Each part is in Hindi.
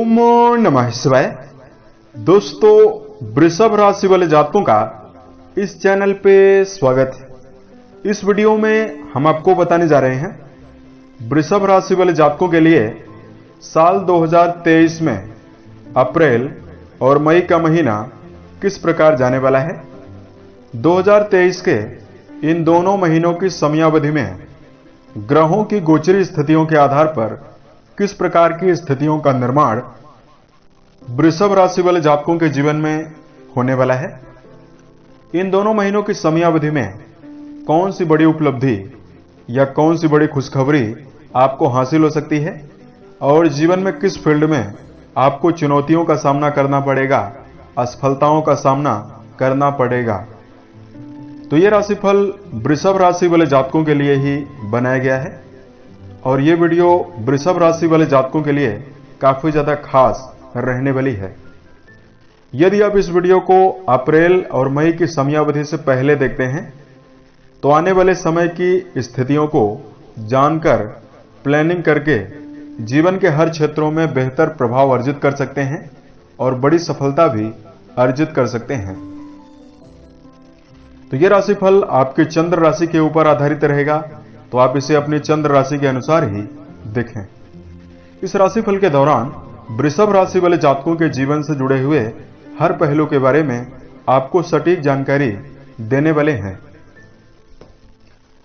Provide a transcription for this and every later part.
ओम नमः शिवाय। दोस्तों, वृषभ राशि वाले जातकों का इस चैनल पे स्वागत है। इस वीडियो में हम आपको बताने जा रहे हैं वृषभ राशि वाले जातकों के लिए साल 2023 में अप्रैल और मई का महीना किस प्रकार जाने वाला है। 2023 के इन दोनों महीनों की समयावधि में ग्रहों की गोचरी स्थितियों के आधार पर किस प्रकार की स्थितियों का निर्माण वृषभ राशि वाले जातकों के जीवन में होने वाला है। इन दोनों महीनों की समयावधि में कौन सी बड़ी उपलब्धि या कौन सी बड़ी खुशखबरी आपको हासिल हो सकती है और जीवन में किस फील्ड में आपको चुनौतियों का सामना करना पड़ेगा, असफलताओं का सामना करना पड़ेगा। तो यह राशिफल वृषभ राशि वाले जातकों के लिए ही बनाया गया है और यह वीडियो वृषभ राशि वाले जातकों के लिए काफी ज्यादा खास रहने वाली है। यदि आप इस वीडियो को अप्रैल और मई की समयावधि से पहले देखते हैं तो आने वाले समय की स्थितियों को जानकर प्लानिंग करके जीवन के हर क्षेत्रों में बेहतर प्रभाव अर्जित कर सकते हैं और बड़ी सफलता भी अर्जित कर सकते हैं। तो यह राशिफल आपके चंद्र राशि के ऊपर आधारित रहेगा, तो आप इसे अपनी चंद्र राशि के अनुसार ही देखें। इस राशिफल के दौरान वृषभ राशि वाले जातकों के जीवन से जुड़े हुए हर पहलू के बारे में आपको सटीक जानकारी देने वाले हैं।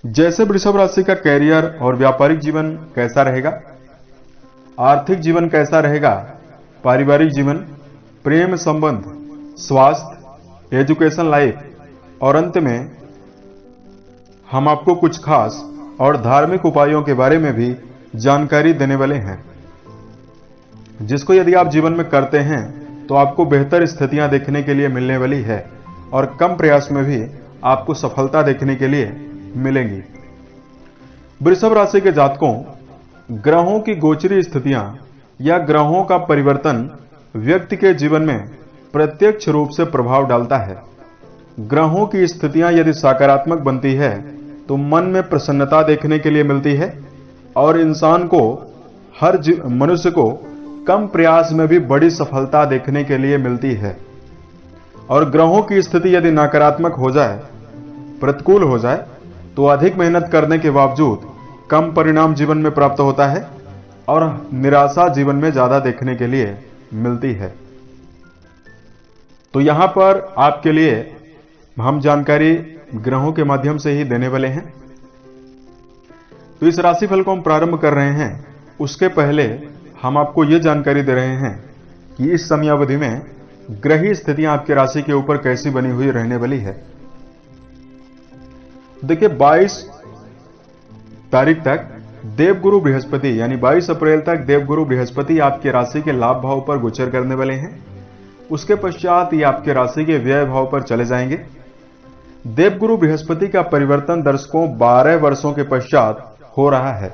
जैसे वृषभ राशि का कैरियर और व्यापारिक जीवन कैसा रहेगा, आर्थिक जीवन कैसा रहेगा, पारिवारिक जीवन, प्रेम संबंध, स्वास्थ्य, एजुकेशन लाइफ और अंत में हम आपको कुछ खास और धार्मिक उपायों के बारे में भी जानकारी देने वाले हैं, जिसको यदि आप जीवन में करते हैं तो आपको बेहतर स्थितियां देखने के लिए मिलने वाली है और कम प्रयास में भी आपको सफलता देखने के लिए मिलेंगी। वृषभ राशि के जातकों, ग्रहों की गोचरी स्थितियां या ग्रहों का परिवर्तन व्यक्ति के जीवन में प्रत्यक्ष रूप से प्रभाव डालता है। ग्रहों की स्थितियां यदि सकारात्मक बनती है तो मन में प्रसन्नता देखने के लिए मिलती है और इंसान को, हर मनुष्य को कम प्रयास में भी बड़ी सफलता देखने के लिए मिलती है। और ग्रहों की स्थिति यदि नकारात्मक हो जाए, प्रतिकूल हो जाए, तो अधिक मेहनत करने के बावजूद कम परिणाम जीवन में प्राप्त होता है और निराशा जीवन में ज्यादा देखने के लिए मिलती है। तो यहां पर आपके लिए हम जानकारी ग्रहों के माध्यम से ही देने वाले हैं। तो इस राशिफल को हम प्रारंभ कर रहे हैं, उसके पहले हम आपको यह जानकारी दे रहे हैं कि इस समयावधि में ग्रही स्थितियां आपकी राशि के ऊपर कैसी बनी हुई रहने वाली है। देखिए, 22 तारीख तक देवगुरु बृहस्पति यानी 22 अप्रैल तक देवगुरु बृहस्पति आपके राशि के लाभ भाव पर गोचर करने वाले हैं। उसके पश्चात ये आपके राशि के व्यय भाव पर चले जाएंगे। देवगुरु बृहस्पति का परिवर्तन दर्शकों 12 वर्षों के पश्चात हो रहा है।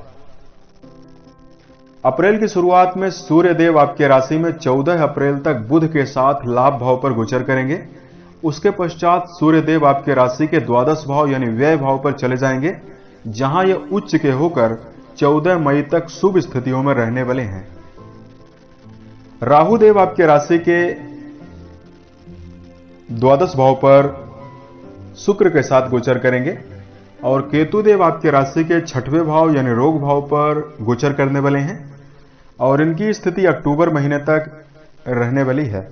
अप्रैल की शुरुआत में सूर्य देव आपके राशि में 14 अप्रैल तक बुध के साथ लाभ भाव पर गोचर करेंगे। उसके पश्चात सूर्य देव आपके राशि के द्वादश भाव यानी व्यय भाव पर चले जाएंगे, जहां ये उच्च के होकर 14 मई तक शुभ स्थितियों में रहने वाले हैं। राहु देव आपके राशि के द्वादश भाव पर शुक्र के साथ गोचर करेंगे और केतु देव आपके राशि के 6वें भाव यानी रोग भाव पर गोचर करने वाले हैं और इनकी स्थिति अक्टूबर महीने तक रहने वाली है।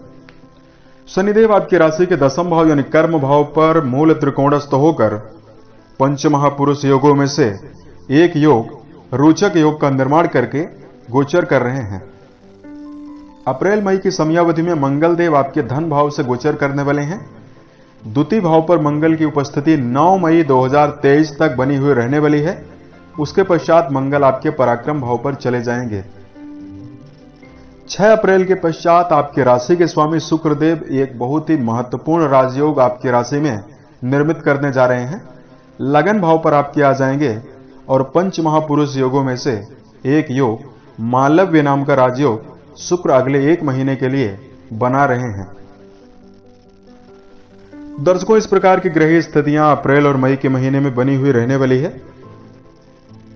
शनिदेव आपकी राशि के 10वें भाव यानी कर्म भाव पर मूल त्रिकोणस्थ होकर पंच महापुरुष योगों में से एक योग रोचक योग का निर्माण करके गोचर कर रहे हैं। अप्रैल मई की समयावधि में मंगल देव आपके धन भाव से गोचर करने वाले हैं। द्वितीय भाव पर मंगल की उपस्थिति 9 मई 2023 तक बनी हुई रहने वाली है। उसके पश्चात मंगल आपके पराक्रम भाव पर चले जाएंगे। 6 अप्रैल के पश्चात आपके राशि के स्वामी शुक्रदेव एक बहुत ही महत्वपूर्ण राजयोग आपकी राशि में निर्मित करने जा रहे हैं। लगन भाव पर आपके आ जाएंगे और पंच महापुरुष योगों में से एक योग मालव्य नाम का राजयोग शुक्र अगले 1 महीने के लिए बना रहे हैं। दर्शकों, इस प्रकार की ग्रही स्थितियां अप्रैल और मई के महीने में बनी हुई रहने वाली है।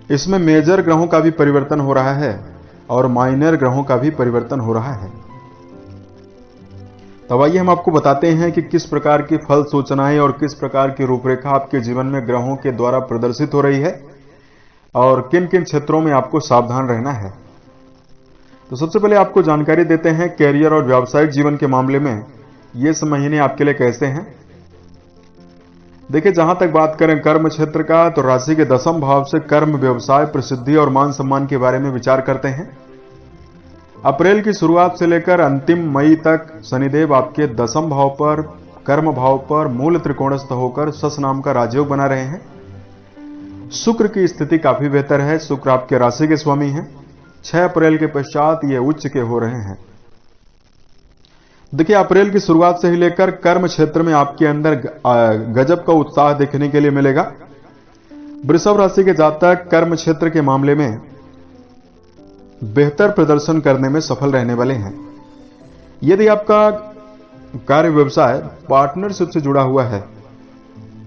इसमें मेजर ग्रहों का भी परिवर्तन हो रहा है और माइनर ग्रहों का भी परिवर्तन हो रहा है। तब आइए हम आपको बताते हैं कि किस प्रकार की फल सूचनाएं और किस प्रकार की रूपरेखा आपके जीवन में ग्रहों के द्वारा प्रदर्शित हो रही है और किन किन क्षेत्रों में आपको सावधान रहना है। तो सबसे पहले आपको जानकारी देते हैं कैरियर और व्यावसायिक जीवन के मामले में ये महीने आपके लिए कैसे हैं। देखिए, जहां तक बात करें कर्म क्षेत्र का, तो राशि के 10वें भाव से कर्म, व्यवसाय, प्रसिद्धि और मान सम्मान के बारे में विचार करते हैं। अप्रैल की शुरुआत से लेकर अंतिम मई तक शनिदेव आपके 10वें भाव पर, कर्म भाव पर मूल त्रिकोणस्थ होकर सस नाम का राजयोग बना रहे हैं। शुक्र की स्थिति काफी बेहतर है। शुक्र आपके राशि के स्वामी हैं। 6 अप्रैल के पश्चात ये उच्च के हो रहे हैं। देखिए, अप्रैल की शुरुआत से ही लेकर कर्म क्षेत्र में आपके अंदर गजब का उत्साह देखने के लिए मिलेगा। वृषभ राशि के जातक कर्म क्षेत्र के मामले में बेहतर प्रदर्शन करने में सफल रहने वाले हैं। यदि आपका कार्य व्यवसाय पार्टनरशिप से जुड़ा हुआ है,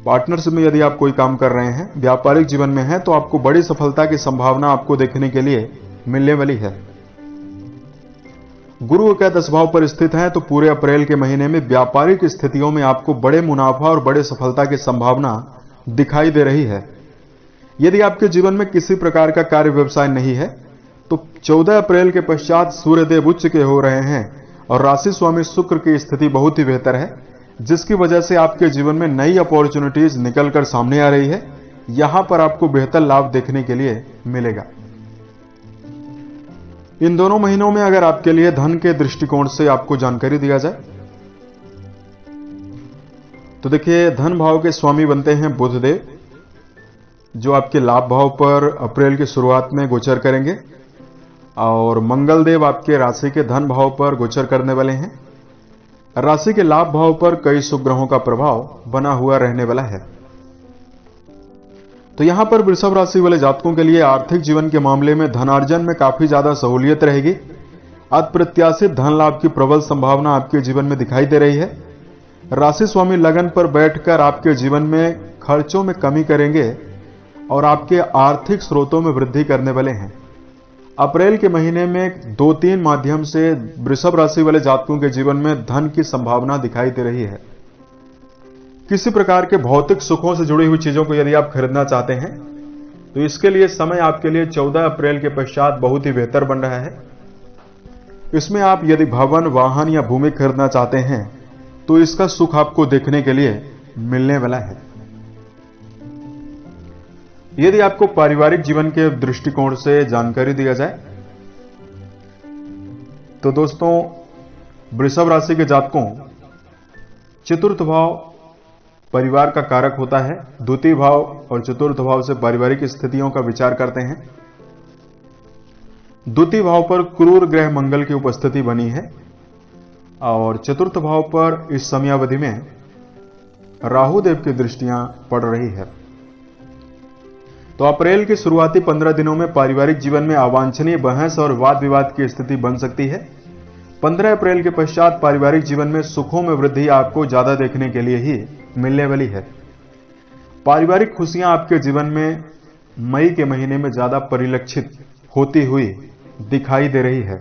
पार्टनरशिप में यदि आप कोई काम कर रहे हैं, व्यापारिक जीवन में है, तो आपको बड़ी सफलता की संभावना आपको देखने के लिए मिलने वाली है। गुरु का 10 भाव पर स्थित है, तो पूरे अप्रैल के महीने में व्यापारिक स्थितियों में आपको बड़े मुनाफा और बड़े सफलता की संभावना दिखाई दे रही है। यदि आपके जीवन में किसी प्रकार का कार्य व्यवसाय नहीं है, तो 14 अप्रैल के पश्चात सूर्यदेव उच्च के हो रहे हैं और राशि स्वामी शुक्र की स्थिति बहुत ही बेहतर है, जिसकी वजह से आपके जीवन में नई अपॉर्चुनिटीज निकलकर सामने आ रही है। यहां पर आपको बेहतर लाभ देखने के लिए मिलेगा। इन दोनों महीनों में अगर आपके लिए धन के दृष्टिकोण से आपको जानकारी दिया जाए, तो देखिए, धन भाव के स्वामी बनते हैं बुधदेव, जो आपके लाभ भाव पर अप्रैल की शुरुआत में गोचर करेंगे, और मंगल देव आपके राशि के धन भाव पर गोचर करने वाले हैं। राशि के लाभ भाव पर कई शुभ ग्रहों का प्रभाव बना हुआ रहने वाला है। तो यहां पर वृषभ राशि वाले जातकों के लिए आर्थिक जीवन के मामले में धनार्जन में काफी ज्यादा सहूलियत रहेगी। अप्रत्याशित धन लाभ की प्रबल संभावना आपके जीवन में दिखाई दे रही है। राशि स्वामी लगन पर बैठकर आपके जीवन में खर्चों में कमी करेंगे और आपके आर्थिक स्रोतों में वृद्धि करने वाले हैं। अप्रैल के महीने में 2-3 माध्यम से वृषभ राशि वाले जातकों के जीवन में धन की संभावना दिखाई दे रही है। किसी प्रकार के भौतिक सुखों से जुड़ी हुई चीजों को यदि आप खरीदना चाहते हैं, तो इसके लिए समय आपके लिए 14 अप्रैल के पश्चात बहुत ही बेहतर बन रहा है। इसमें आप यदि भवन, वाहन या भूमि खरीदना चाहते हैं, तो इसका सुख आपको देखने के लिए मिलने वाला है। यदि आपको पारिवारिक जीवन के दृष्टिकोण से जानकारी दिया जाए, तो दोस्तों, वृषभ राशि के जातकों, चतुर्थ भाव परिवार का कारक होता है। द्वितीय भाव और चतुर्थ भाव से पारिवारिक स्थितियों का विचार करते हैं। द्वितीय भाव पर क्रूर ग्रह मंगल की उपस्थिति बनी है और चतुर्थ भाव पर इस समयावधि में राहु देव की दृष्टियां पड़ रही है। तो अप्रैल के शुरुआती 15 दिनों में पारिवारिक जीवन में अवांछनीय बहस और वाद विवाद की स्थिति बन सकती है। 15 अप्रैल के पश्चात पारिवारिक जीवन में सुखों में वृद्धि आपको ज्यादा देखने के लिए ही मिलने वाली है। पारिवारिक खुशियां आपके जीवन में मई के महीने में ज्यादा परिलक्षित होती हुई दिखाई दे रही है।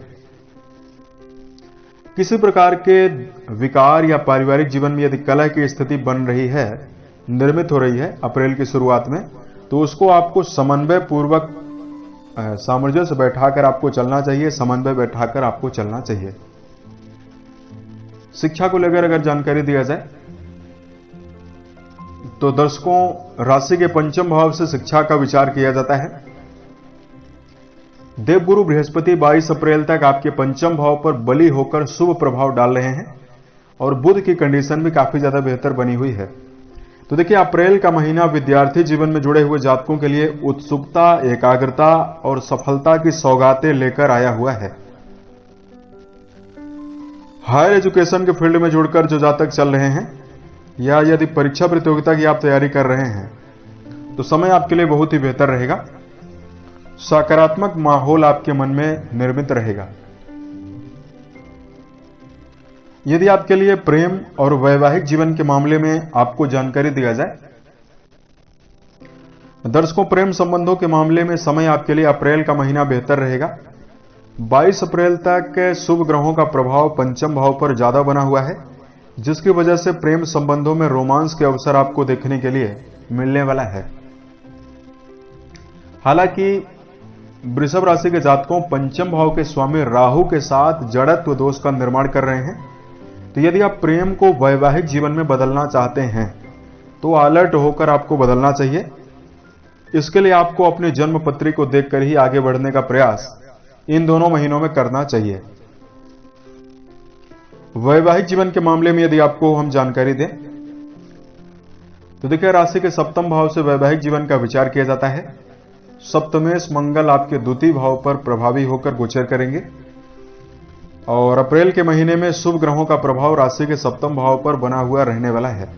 किसी प्रकार के विकार या पारिवारिक जीवन में यदि कलह की स्थिति बन रही है, निर्मित हो रही है अप्रैल की शुरुआत में, तो उसको आपको समन्वय पूर्वक सामंजस्य बैठाकर आपको चलना चाहिए। समन्वय बैठाकर आपको चलना चाहिए। शिक्षा को लेकर अगर जानकारी दिया जाए, तो दर्शकों, राशि के 5वें भाव से शिक्षा का विचार किया जाता है। देवगुरु बृहस्पति 22 अप्रैल तक आपके 5वें भाव पर बली होकर शुभ प्रभाव डाल रहे हैं और बुध की कंडीशन भी काफी ज्यादा बेहतर बनी हुई है। तो देखिए, अप्रैल का महीना विद्यार्थी जीवन में जुड़े हुए जातकों के लिए उत्सुकता, एकाग्रता और सफलता की सौगातें लेकर आया हुआ है। हायर एजुकेशन के फील्ड में जुड़कर जो जातक चल रहे हैं या यदि परीक्षा प्रतियोगिता की आप तैयारी कर रहे हैं, तो समय आपके लिए बहुत ही बेहतर रहेगा। सकारात्मक माहौल आपके मन में निर्मित रहेगा। यदि आपके लिए प्रेम और वैवाहिक जीवन के मामले में आपको जानकारी दिया जाए, दर्शकों, प्रेम संबंधों के मामले में समय आपके लिए अप्रैल का महीना बेहतर रहेगा। 22 अप्रैल तक शुभ ग्रहों का प्रभाव पंचम भाव पर ज्यादा बना हुआ है, जिसकी वजह से प्रेम संबंधों में रोमांस के अवसर आपको देखने के लिए मिलने वाला है। हालांकि वृषभ राशि के जातकों पंचम भाव के स्वामी राहु के साथ जड़त्व दोष का निर्माण कर रहे हैं, तो यदि आप प्रेम को वैवाहिक जीवन में बदलना चाहते हैं तो अलर्ट होकर आपको बदलना चाहिए। इसके लिए आपको अपनी जन्म पत्री को देखकर ही आगे बढ़ने का प्रयास इन दोनों महीनों में करना चाहिए। वैवाहिक जीवन के मामले में यदि आपको हम जानकारी दें तो देखिए, राशि के सप्तम भाव से वैवाहिक जीवन का विचार किया जाता है। सप्तमेश मंगल आपके द्वितीय भाव पर प्रभावी होकर गोचर करेंगे और अप्रैल के महीने में शुभ ग्रहों का प्रभाव राशि के सप्तम भाव पर बना हुआ रहने वाला है।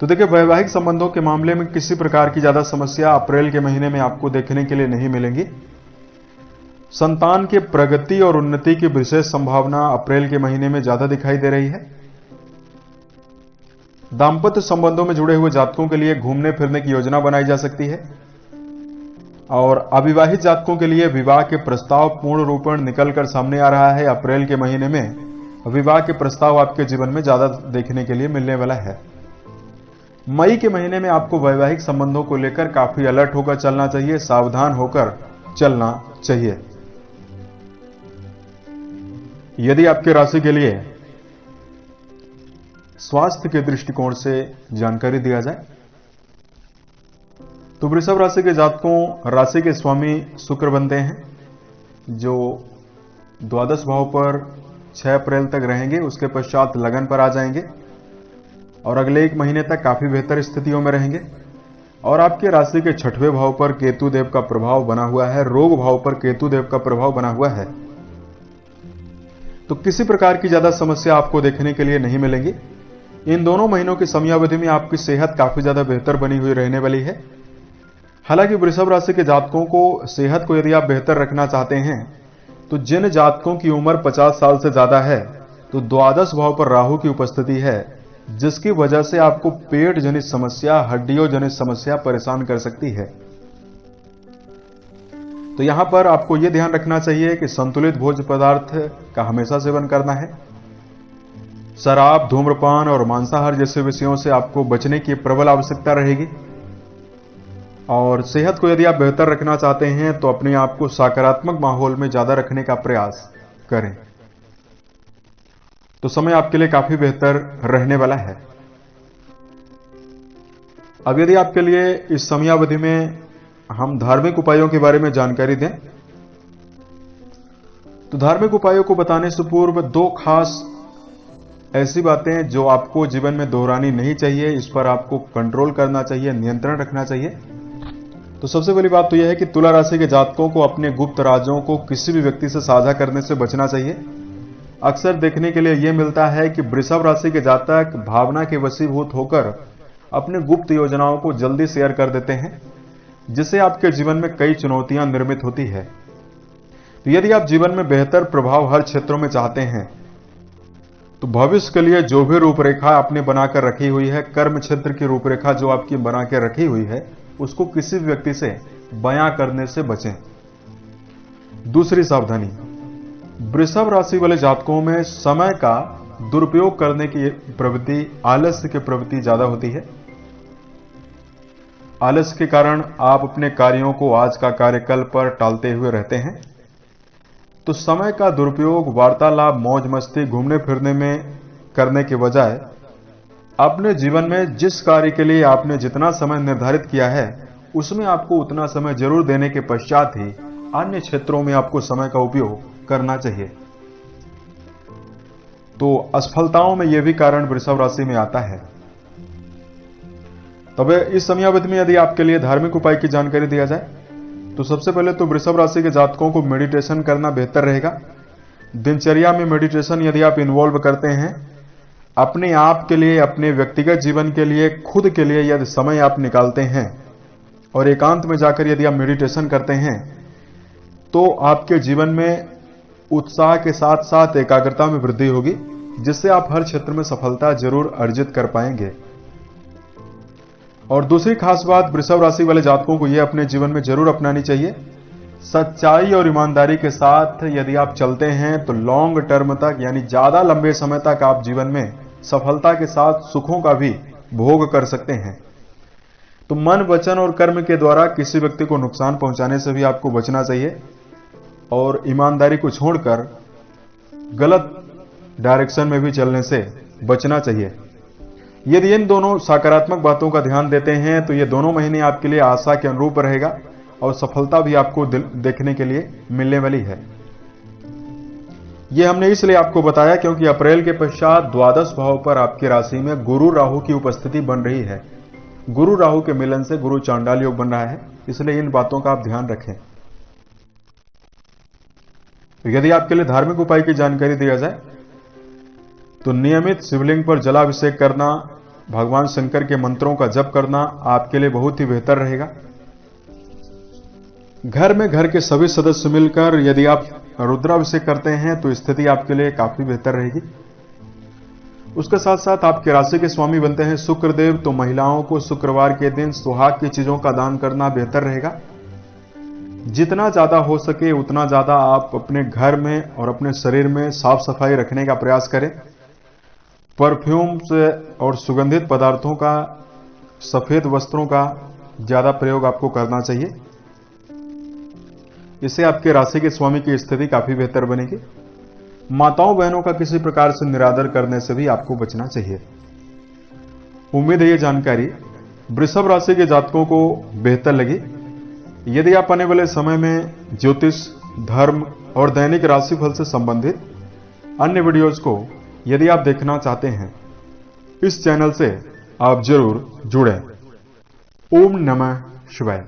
तो देखिए, वैवाहिक संबंधों के मामले में किसी प्रकार की ज्यादा समस्या अप्रैल के महीने में आपको देखने के लिए नहीं मिलेंगी। संतान के प्रगति और उन्नति की विशेष संभावना अप्रैल के महीने में ज्यादा दिखाई दे रही है। दांपत्य संबंधों में जुड़े हुए जातकों के लिए घूमने फिरने की योजना बनाई जा सकती है और अविवाहित जातकों के लिए विवाह के प्रस्ताव पूर्ण रूपेण निकलकर सामने आ रहा है। अप्रैल के महीने में विवाह के प्रस्ताव आपके जीवन में ज्यादा देखने के लिए मिलने वाला है। मई के महीने में आपको वैवाहिक संबंधों को लेकर काफी अलर्ट होकर चलना चाहिए, सावधान होकर चलना चाहिए। यदि आपके राशि के लिए स्वास्थ्य के दृष्टिकोण से जानकारी दिया जाए तो वृषभ राशि के जातकों राशि के स्वामी शुक्र बनते हैं, जो द्वादश भाव पर 6 अप्रैल तक रहेंगे। उसके पश्चात लगन पर आ जाएंगे और अगले 1 महीने तक काफी बेहतर स्थितियों में रहेंगे। और आपके राशि के 6वें भाव पर केतु देव का प्रभाव बना हुआ है, रोग भाव पर केतु देव का प्रभाव बना हुआ है, तो किसी प्रकार की ज्यादा समस्या आपको देखने के लिए नहीं मिलेंगी। इन दोनों महीनों की समयावधि में आपकी सेहत काफी ज्यादा बेहतर बनी हुई रहने वाली है। हालांकि वृषभ राशि के जातकों को सेहत को यदि आप बेहतर रखना चाहते हैं तो जिन जातकों की उम्र 50 साल से ज्यादा है तो द्वादश भाव पर राहु की उपस्थिति है, जिसकी वजह से आपको पेट जनित समस्या, हड्डियों जनित समस्या परेशान कर सकती है। तो यहां पर आपको यह ध्यान रखना चाहिए कि संतुलित भोज्य पदार्थ का हमेशा सेवन करना है। शराब, धूम्रपान और मांसाहार जैसे विषयों से आपको बचने की प्रबल आवश्यकता रहेगी। और सेहत को यदि आप बेहतर रखना चाहते हैं तो अपने आप को सकारात्मक माहौल में ज्यादा रखने का प्रयास करें, तो समय आपके लिए काफी बेहतर रहने वाला है। अब यदि आपके लिए इस समयावधि में हम धार्मिक उपायों के बारे में जानकारी दें तो धार्मिक उपायों को बताने से पूर्व 2 खास ऐसी बातें जो आपको जीवन में दोहरानी नहीं चाहिए, इस पर आपको कंट्रोल करना चाहिए, नियंत्रण रखना चाहिए। तो सबसे पहली बात तो यह है कि तुला राशि के जातकों को अपने गुप्त राजों को किसी भी व्यक्ति से साझा करने से बचना चाहिए। अक्सर देखने के लिए यह मिलता है कि वृषभ राशि के जातक भावना के वशीभूत होकर अपने गुप्त योजनाओं को जल्दी शेयर कर देते हैं, जिससे आपके जीवन में कई चुनौतियां निर्मित होती है। तो यदि आप जीवन में बेहतर प्रभाव हर क्षेत्रों में चाहते हैं तो भविष्य के लिए जो भी रूपरेखा आपने बनाकर रखी हुई है, कर्म क्षेत्र की रूपरेखा जो आपकी बना के रखी हुई है, उसको किसी भी व्यक्ति से बयां करने से बचें। दूसरी सावधानी, वृषभ राशि वाले जातकों में समय का दुरुपयोग करने की प्रवृत्ति, आलस्य की प्रवृत्ति ज्यादा होती है। आलस्य के कारण आप अपने कार्यों को आज का कार्य कल पर टालते हुए रहते हैं। तो समय का दुरुपयोग वार्तालाप, मौज मस्ती, घूमने फिरने में करने के बजाय अपने जीवन में जिस कार्य के लिए आपने जितना समय निर्धारित किया है उसमें आपको उतना समय जरूर देने के पश्चात ही अन्य क्षेत्रों में आपको समय का उपयोग करना चाहिए। तो असफलताओं में यह भी कारण वृषभ राशि में आता है। तब इस समयावधि में यदि आपके लिए धार्मिक उपाय की जानकारी दिया जाए तो सबसे पहले तो वृषभ राशि के जातकों को मेडिटेशन करना बेहतर रहेगा। दिनचर्या में मेडिटेशन यदि आप इन्वॉल्व करते हैं, अपने आप के लिए, अपने व्यक्तिगत जीवन के लिए, खुद के लिए यदि समय आप निकालते हैं और एकांत में जाकर यदि आप मेडिटेशन करते हैं तो आपके जीवन में उत्साह के साथ साथ एकाग्रता में वृद्धि होगी, जिससे आप हर क्षेत्र में सफलता जरूर अर्जित कर पाएंगे। और दूसरी खास बात वृषभ राशि वाले जातकों को यह अपने जीवन में जरूर अपनानी चाहिए, सच्चाई और ईमानदारी के साथ यदि आप चलते हैं तो लॉन्ग टर्म तक यानी ज्यादा लंबे समय तक आप जीवन में सफलता के साथ सुखों का भी भोग कर सकते हैं। तो मन, वचन और कर्म के द्वारा किसी व्यक्ति को नुकसान पहुंचाने से भी आपको बचना चाहिए और ईमानदारी को छोड़कर गलत डायरेक्शन में भी चलने से बचना चाहिए। यदि इन दोनों सकारात्मक बातों का ध्यान देते हैं तो ये दोनों महीने आपके लिए आशा के अनुरूप रहेगा और सफलता भी आपको देखने के लिए मिलने वाली है। यह हमने इसलिए आपको बताया क्योंकि अप्रैल के पश्चात द्वादश भाव पर आपकी राशि में गुरु राहु की उपस्थिति बन रही है। गुरु राहु के मिलन से गुरु चांडाल योग बन रहा है, इसलिए इन बातों का आप ध्यान रखें। यदि आपके लिए धार्मिक उपाय की जानकारी दिया जाए तो नियमित शिवलिंग पर जलाभिषेक करना, भगवान शंकर के मंत्रों का जप करना आपके लिए बहुत ही बेहतर रहेगा। घर में घर के सभी सदस्य मिलकर यदि आप रुद्राभिषेक करते हैं तो स्थिति आपके लिए काफी बेहतर रहेगी। उसके साथ साथ आपके राशि के स्वामी बनते हैं शुक्रदेव, तो महिलाओं को शुक्रवार के दिन सुहाग की चीजों का दान करना बेहतर रहेगा। जितना ज्यादा हो सके उतना ज्यादा आप अपने घर में और अपने शरीर में साफ सफाई रखने का प्रयास करें। परफ्यूम से और सुगंधित पदार्थों का, सफेद वस्त्रों का ज्यादा प्रयोग आपको करना चाहिए। इससे आपके राशि के स्वामी की स्थिति काफी बेहतर बनेगी। माताओं बहनों का किसी प्रकार से निरादर करने से भी आपको बचना चाहिए। उम्मीद है ये जानकारी वृषभ राशि के जातकों को बेहतर लगी। यदि आप आने वाले समय में ज्योतिष, धर्म और दैनिक राशिफल से संबंधित अन्य वीडियोज को यदि आप देखना चाहते हैं, इस चैनल से आप जरूर जुड़ें। ओम नमः शिवाय।